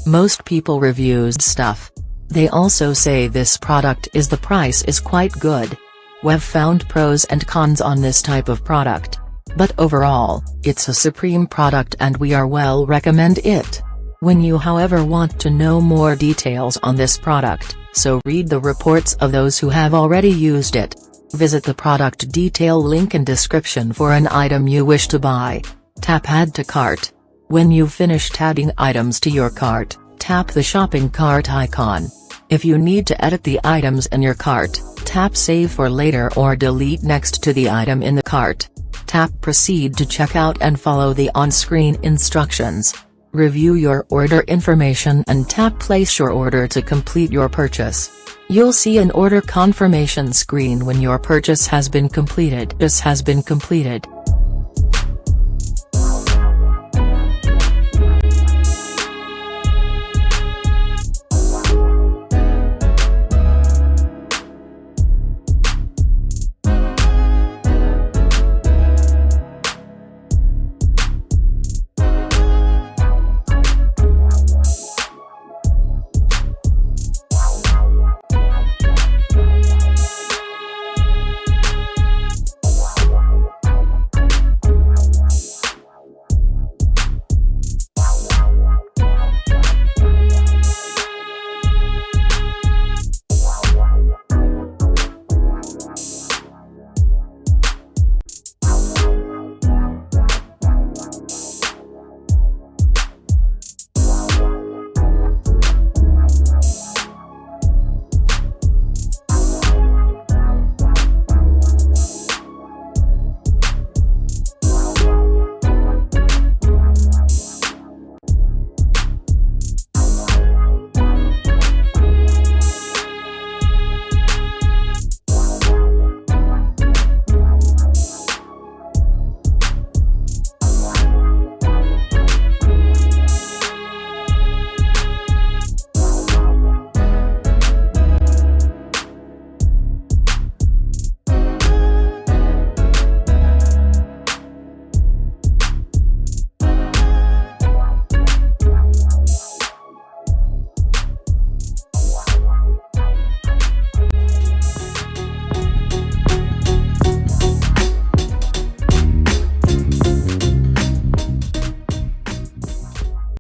Most people reviews stuff. They also say this product is the price is quite good. We've found pros and cons on this type of product. But overall, it's a supreme product and we are well recommend it. When you however want to know more details on this product, so read the reports of those who have already used it. Visit the product detail link in description for an item you wish to buy. Tap add to cart. When you've finished adding items to your cart, tap the shopping cart icon. If you need to edit the items in your cart, tap save for later or delete next to the item in the cart. Tap proceed to checkout and follow the on-screen instructions. Review your order information and tap place your order to complete your purchase. You'll see an order confirmation screen when your purchase has been completed.